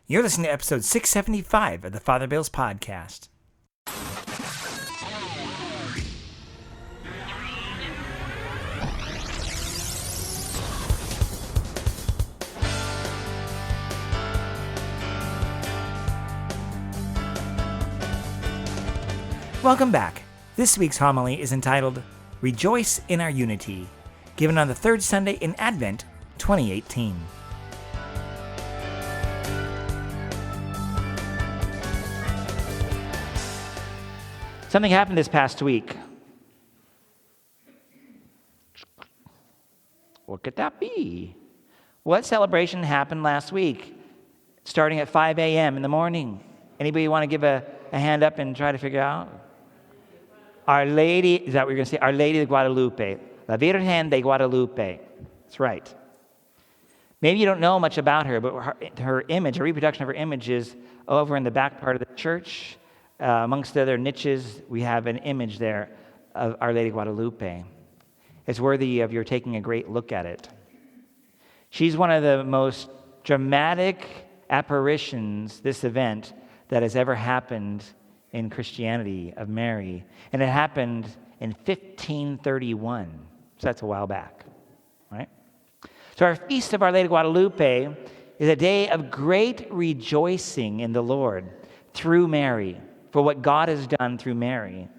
You're listening to episode 675 of the Father Bills Podcast. Welcome back. This week's homily is entitled, Rejoice in Our Unity, given on the third Sunday in Advent, 2018. Something happened this past week. What could that be? What celebration happened last week, starting at 5 a.m. in the morning? Anybody want to give a hand up and try to figure out? Our Lady, is that what you're going to say? Our Lady of Guadalupe. La Virgen de Guadalupe. That's right. Maybe you don't know much about her, but her image, her reproduction of her image is over in the back part of the church. Amongst the other niches, we have an image there of Our Lady of Guadalupe. It's worthy of your taking a great look at it. She's one of the most dramatic apparitions, this event, that has ever happened in Christianity of Mary. And it happened in 1531. So that's a while back, right? So our Feast of Our Lady of Guadalupe is a day of great rejoicing in the Lord through Mary, for what God has done through Mary.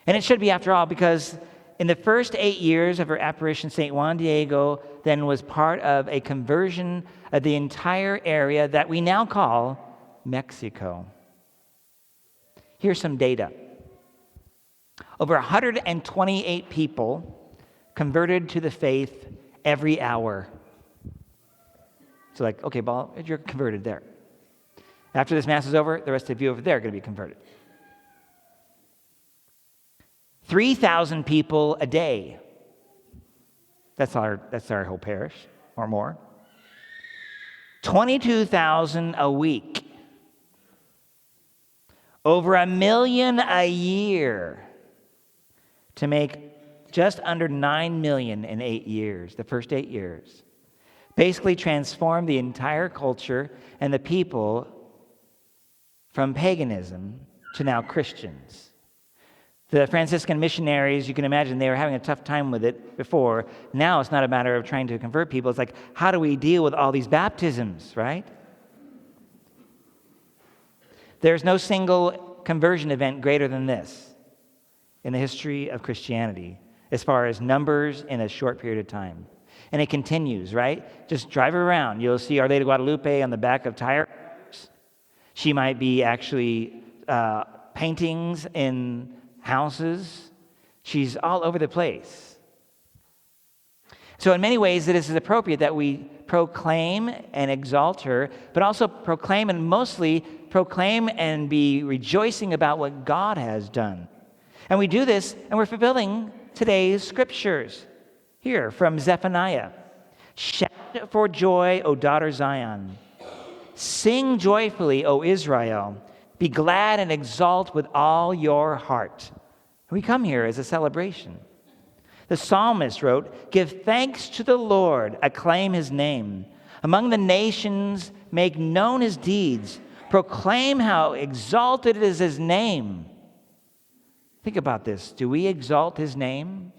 And it should be, after all, because in the first 8 years of her apparition, St. Juan Diego then was part of a conversion of the entire area that we now call Mexico. Here's some data. Over 128 people converted to the faith every hour. So like, okay, Paul, you're converted there. After this Mass is over, the rest of you over there are going to be converted. 3,000 people a day. That's our whole parish, or more. 22,000 a week. Over 1 million a year, to make just under 9 million in 8 years, the first 8 years. Basically transformed the entire culture and the people from paganism to now Christians. The Franciscan missionaries, you can imagine, they were having a tough time with it before. Now it's not a matter of trying to convert people. It's like, how do we deal with all these baptisms, right? There's no single conversion event greater than this in the history of Christianity, as far as numbers in a short period of time. And it continues, right? Just drive around. You'll see Our Lady of Guadalupe on the back of tire. She might be actually paintings in houses. She's all over the place. So in many ways, it is appropriate that we proclaim and exalt her, but also proclaim and mostly proclaim and be rejoicing about what God has done. And we do this, and we're fulfilling today's scriptures here from Zephaniah. Shout for joy, O daughter Zion. Sing joyfully, O Israel. Be glad and exult with all your heart. We come here as a celebration. The psalmist wrote, Give thanks to the Lord, acclaim his name. Among the nations, make known his deeds. Proclaim how exalted is his name. Think about this. Do we exalt his name?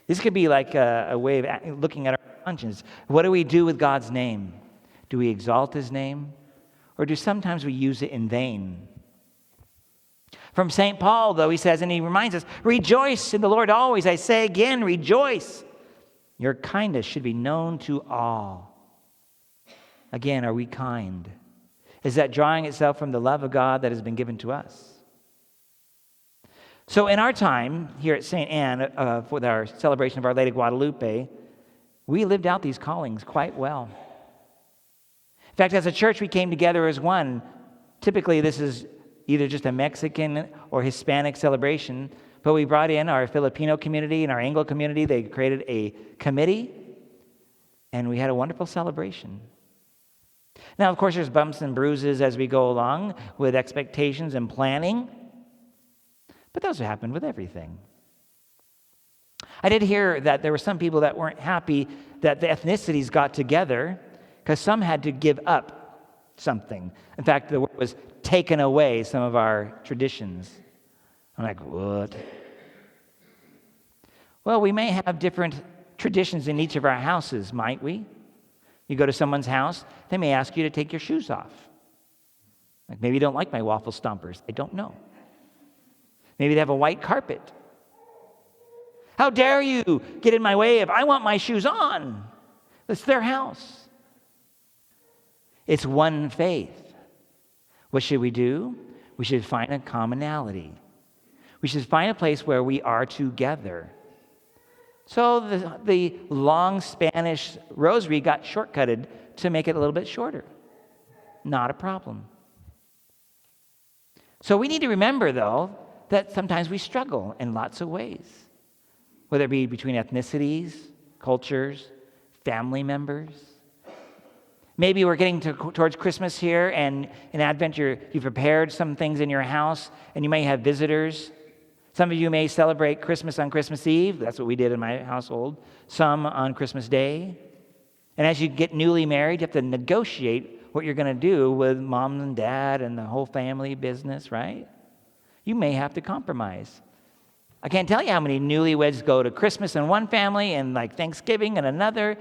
This could be like a way of looking at our conscience. What do we do with God's name? Do we exalt his name? Or do sometimes we use it in vain? From St. Paul, though, he says, and he reminds us, Rejoice in the Lord always. I say again, rejoice. Your kindness should be known to all. Again, are we kind? Is that drawing itself from the love of God that has been given to us? So in our time here at St. Anne, with our celebration of Our Lady of Guadalupe, we lived out these callings quite well. In fact, as a church, we came together as one. Typically, this is either just a Mexican or Hispanic celebration, but we brought in our Filipino community and our Anglo community. They created a committee, and we had a wonderful celebration. Now, of course, there's bumps and bruises as we go along with expectations and planning, but those happen with everything. I did hear that there were some people that weren't happy that the ethnicities got together because some had to give up something. In fact, the word was taken away, some of our traditions. I'm like, what? Well, we may have different traditions in each of our houses, might we? You go to someone's house, they may ask you to take your shoes off. Like, maybe you don't like my waffle stompers. I don't know. Maybe they have a white carpet. How dare you get in my way if I want my shoes on? It's their house. It's one faith. What should we do? We should find a commonality. We should find a place where we are together. So the long Spanish rosary got shortcutted to make it a little bit shorter. Not a problem. So we need to remember, though, that sometimes we struggle in lots of ways, whether it be between ethnicities, cultures, family members. Maybe we're getting towards Christmas here, and in Advent you've prepared some things in your house, and you may have visitors. Some of you may celebrate Christmas on Christmas Eve. That's what we did in my household. Some on Christmas Day. And as you get newly married, you have to negotiate what you're going to do with mom and dad and the whole family business, right? You may have to compromise. I can't tell you how many newlyweds go to Christmas in one family and like Thanksgiving in another.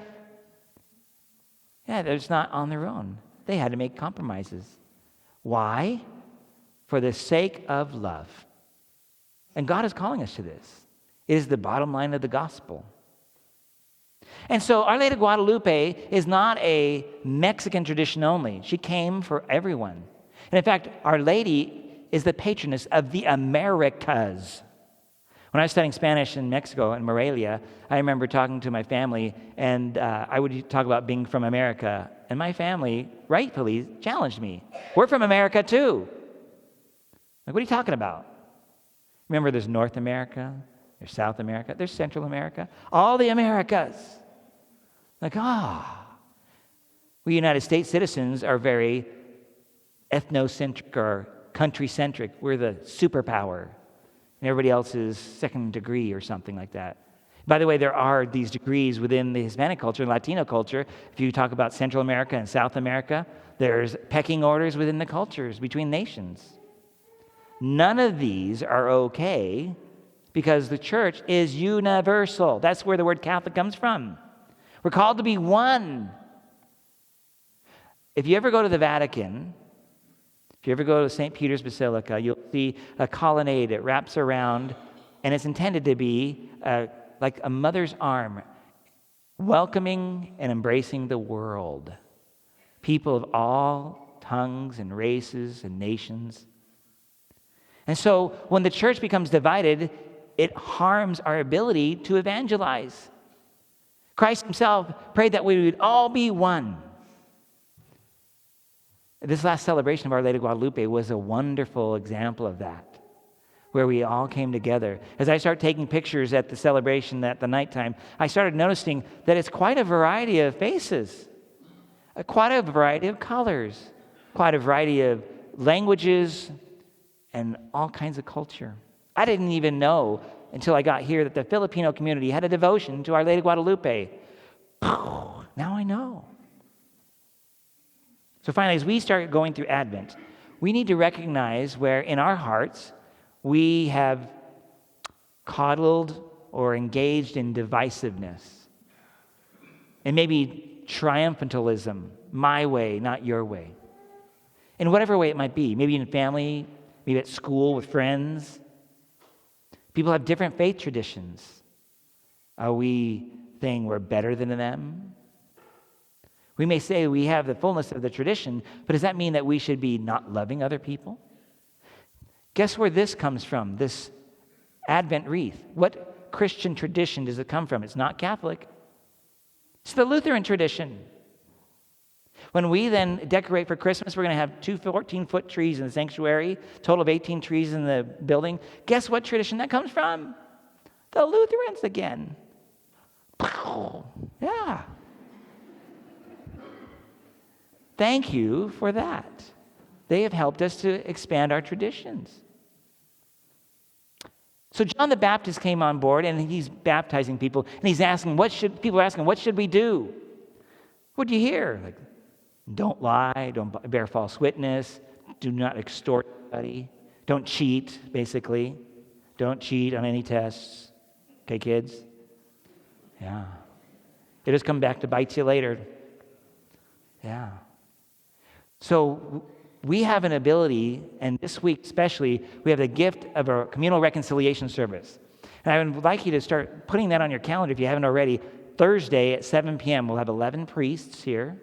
Yeah, they're just not on their own. They had to make compromises. Why? For the sake of love. And God is calling us to this. It is the bottom line of the gospel. And so Our Lady of Guadalupe is not a Mexican tradition only. She came for everyone. And in fact, Our Lady is the patroness of the Americas. When I was studying Spanish in Mexico, in Morelia, I remember talking to my family, and I would talk about being from America. And my family rightfully challenged me. We're from America too. Like, what are you talking about? Remember, there's North America, there's South America, there's Central America, all the Americas. Like, we United States citizens are very ethnocentric or country-centric. We're the superpower. And everybody else is second degree or something like that. By the way, there are these degrees within the Hispanic culture and Latino culture. If you talk about Central America and South America, there's pecking orders within the cultures between nations. None of these are okay because the church is universal. That's where the word Catholic comes from. We're called to be one. If you ever go to the Vatican, if you ever go to St. Peter's Basilica, you'll see a colonnade that wraps around, and it's intended to be like a mother's arm, welcoming and embracing the world. People of all tongues and races and nations. And so when the church becomes divided, it harms our ability to evangelize. Christ himself prayed that we would all be one. This last celebration of Our Lady of Guadalupe was a wonderful example of that, where we all came together. As I started taking pictures at the celebration at the nighttime, I started noticing that it's quite a variety of faces, quite a variety of colors, quite a variety of languages, and all kinds of culture. I didn't even know until I got here that the Filipino community had a devotion to Our Lady of Guadalupe. Now I know. So finally, as we start going through Advent, we need to recognize where in our hearts we have coddled or engaged in divisiveness. And maybe triumphantalism, my way, not your way. In whatever way it might be, maybe in family, maybe at school with friends. People have different faith traditions. Are we saying we're better than them? We may say we have the fullness of the tradition, but does that mean that we should be not loving other people? Guess where this comes from, this Advent wreath? What Christian tradition does it come from? It's not Catholic. It's the Lutheran tradition. When we then decorate for Christmas, we're going to have 2 14-foot trees in the sanctuary, total of 18 trees in the building. Guess what tradition that comes from? The Lutherans again. Yeah. Thank you for that. They have helped us to expand our traditions. So John the Baptist came on board, and he's baptizing people, and he's asking, people are asking, what should we do? What do you hear? Like, Don't lie. Don't bear false witness. Do not extort anybody. Don't cheat, basically. Don't cheat on any tests. Okay, kids? Yeah. It'll just come back to bite you later. Yeah. So we have an ability, and this week especially, we have the gift of a communal reconciliation service. And I would like you to start putting that on your calendar if you haven't already. Thursday at 7 p.m., we'll have 11 priests here,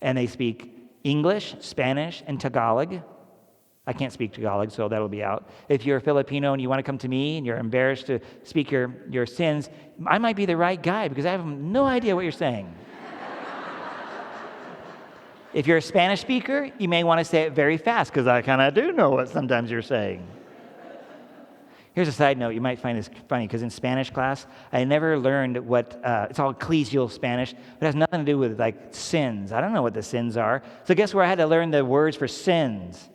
and they speak English, Spanish, and Tagalog. I can't speak Tagalog, so that'll be out. If you're a Filipino and you want to come to me and you're embarrassed to speak your sins, I might be the right guy because I have no idea what you're saying. If you're a Spanish speaker, you may want to say it very fast because I kind of do know what sometimes you're saying. Here's a side note you might find this funny because in Spanish class, I never learned what, it's all ecclesial Spanish, but it has nothing to do with like sins. I don't know what the sins are. So guess where I had to learn the words for sins?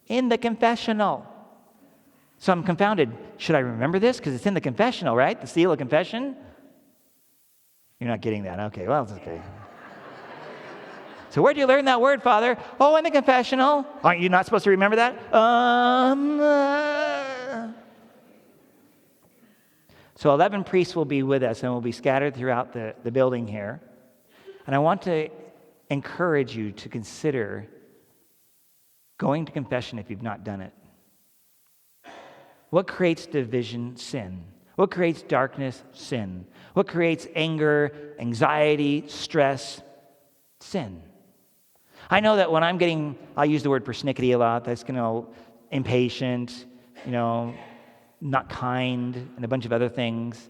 In the confessional. So I'm confounded. Should I remember this? Because it's in the confessional, right? The seal of confession? You're not getting that. Okay, well, it's okay. So where'd you learn that word, Father? Oh, in the confessional. Aren't you not supposed to remember that? So 11 priests will be with us and will be scattered throughout the building here. And I want to encourage you to consider going to confession if you've not done it. What creates division? Sin. What creates darkness? Sin. What creates anger, anxiety, stress? Sin. I know that when I'll use the word persnickety a lot, that's impatient, not kind, and a bunch of other things.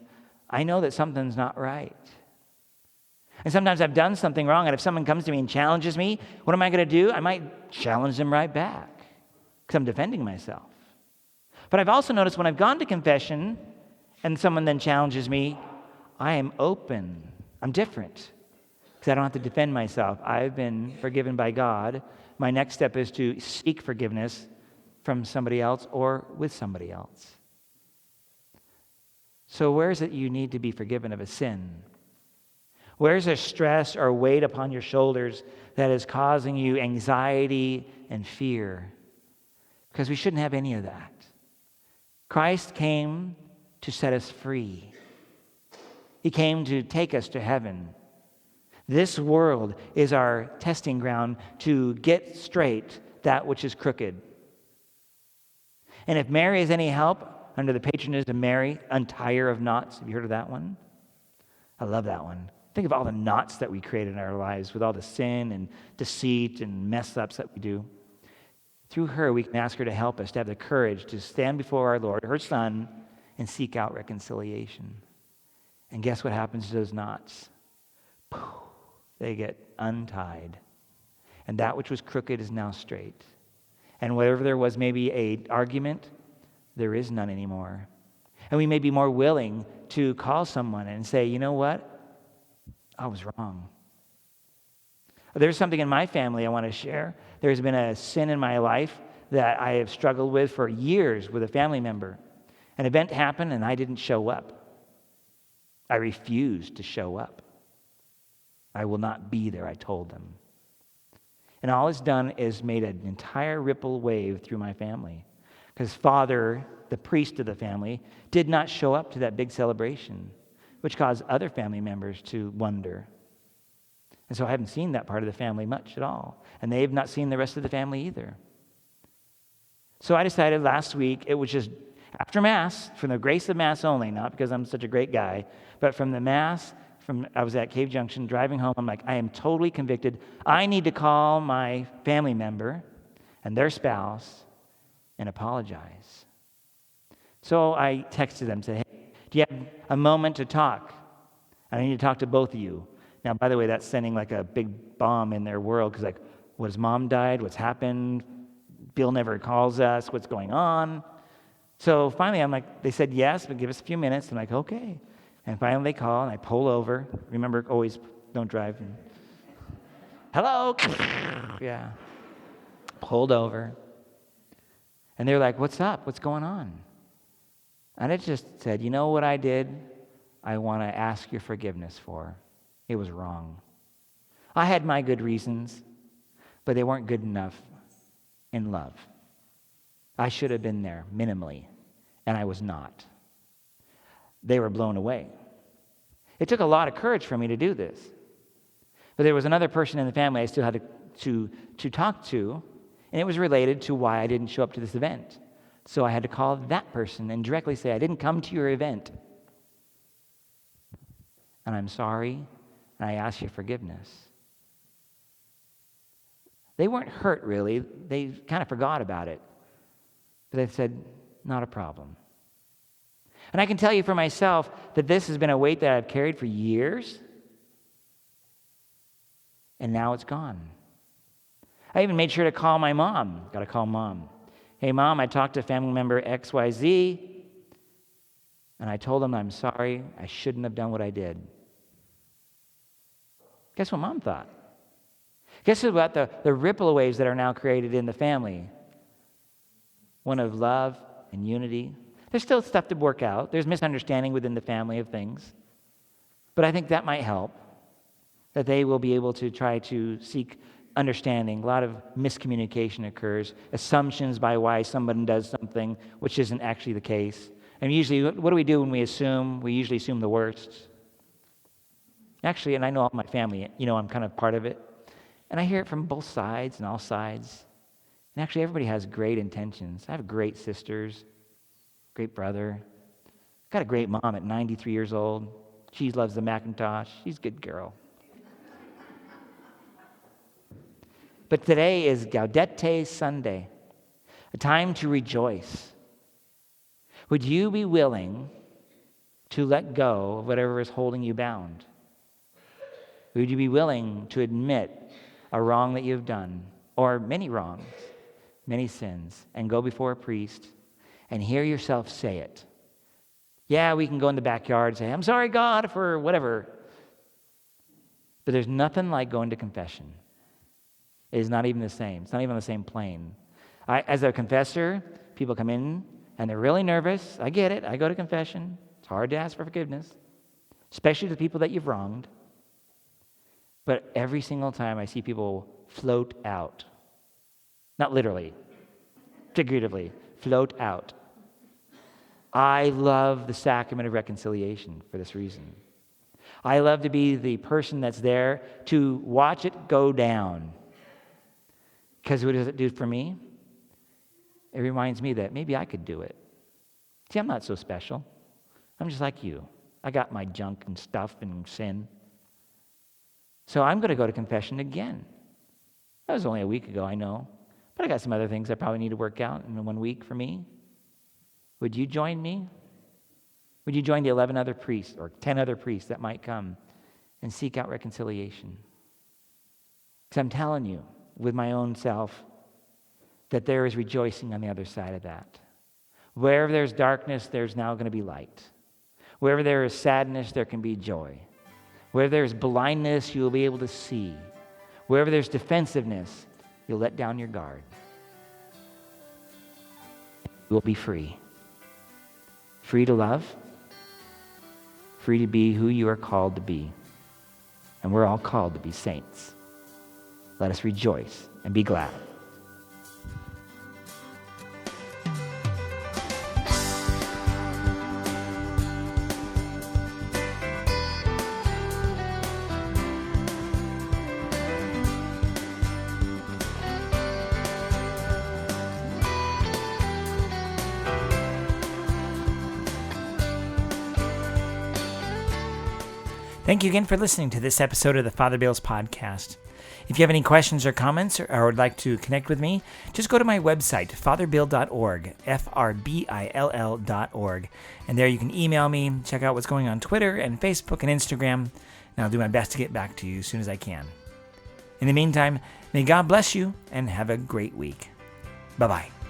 I know that something's not right. And sometimes I've done something wrong, and if someone comes to me and challenges me, what am I going to do? I might challenge them right back because I'm defending myself. But I've also noticed when I've gone to confession and someone then challenges me, I am open. I'm different because I don't have to defend myself. I've been forgiven by God. My next step is to seek forgiveness from somebody else or with somebody else. So where is it you need to be forgiven of a sin? Where's a stress or weight upon your shoulders that is causing you anxiety and fear? Because we shouldn't have any of that. Christ came to set us free. He came to take us to heaven. This world is our testing ground to get straight that which is crooked. And if Mary is any help, under the patronage of Mary, Untier of Knots. Have you heard of that one? I love that one. Think of all the knots that we create in our lives with all the sin and deceit and mess-ups that we do. Through her, we can ask her to help us to have the courage to stand before our Lord, her Son, and seek out reconciliation. And guess what happens to those knots? They get untied. And that which was crooked is now straight. And wherever there was maybe an argument, there is none anymore. And we may be more willing to call someone and say, you know what? I was wrong. There's something in my family I want to share. There's been a sin in my life that I have struggled with for years with a family member. An event happened and I didn't show up. I refused to show up. I will not be there, I told them. And all it's done is made an entire ripple wave through my family. Because Father, the priest of the family, did not show up to that big celebration, which caused other family members to wonder. And so I haven't seen that part of the family much at all. And they've not seen the rest of the family either. So I decided last week, it was just after Mass, from the grace of Mass only, not because I'm such a great guy, but from the Mass, I was at Cave Junction driving home, I'm like, I am totally convicted. I need to call my family member and their spouse and apologize. So I texted them, said, hey, do you have a moment to talk? I need to talk to both of you. Now, by the way, that's sending like a big bomb in their world because like, what, his mom died? What's happened? Bill never calls us. What's going on? So finally, they said yes, but give us a few minutes. I'm like, okay. And finally they call and I pull over. Remember, always don't drive. Hello? Yeah. Pulled over. And they're like, what's up? What's going on? And I just said, you know what I did? I want to ask your forgiveness for. It was wrong. I had my good reasons, but they weren't good enough in love. I should have been there minimally, and I was not. They were blown away. It took a lot of courage for me to do this. But there was another person in the family I still had to talk to, and it was related to why I didn't show up to this event. So I had to call that person and directly say, I didn't come to your event. And I'm sorry, and I ask your forgiveness. They weren't hurt, really. They kind of forgot about it. But they said, not a problem. And I can tell you for myself that this has been a weight that I've carried for years, and now it's gone. I even made sure to call my mom. Got to call Mom. Hey, Mom, I talked to family member XYZ, and I told them I'm sorry. I shouldn't have done what I did. Guess what Mom thought? Guess about the ripple waves that are now created in the family? One of love and unity. There's still stuff to work out. There's misunderstanding within the family of things. But I think that might help, that they will be able to try to seek understanding. A lot of miscommunication occurs, assumptions by why someone does something, which isn't actually the case. And usually, what do we do when we assume? We usually assume the worst. Actually, and I know all my family, I'm kind of part of it. And I hear it from both sides and all sides. And actually, everybody has great intentions. I have great sisters, great brother. Got a great mom at 93 years old. She loves the Macintosh. She's a good girl. But today is Gaudete Sunday, a time to rejoice. Would you be willing to let go of whatever is holding you bound? Would you be willing to admit a wrong that you've done, or many wrongs, many sins, and go before a priest and hear yourself say it? Yeah, we can go in the backyard and say, I'm sorry, God, for whatever. But there's nothing like going to confession. It is not even the same. It's not even on the same plane. As a confessor, people come in and they're really nervous. I get it. I go to confession. It's hard to ask for forgiveness, especially the people that you've wronged. But every single time I see people float out, not literally, figuratively, float out. I love the sacrament of reconciliation for this reason. I love to be the person that's there to watch it go down. Because what does it do for me? It reminds me that maybe I could do it. See, I'm not so special. I'm just like you. I got my junk and stuff and sin. So I'm going to go to confession again. That was only a week ago, I know. But I got some other things I probably need to work out in 1 week for me. Would you join me? Would you join the 11 other priests or 10 other priests that might come and seek out reconciliation? Because I'm telling you, with my own self, that there is rejoicing on the other side of that. Wherever there's darkness, there's now going to be light. Wherever there is sadness, there can be joy. Wherever there's blindness, you will be able to see. Wherever there's defensiveness, you'll let down your guard. You will be free. Free to love. Free to be who you are called to be. And we're all called to be saints. Let us rejoice and be glad. Thank you again for listening to this episode of the Father Bill's podcast. If you have any questions or comments or would like to connect with me, just go to my website, fatherbill.org, FRBILL.org. And there you can email me, check out what's going on Twitter and Facebook and Instagram, and I'll do my best to get back to you as soon as I can. In the meantime, may God bless you and have a great week. Bye-bye.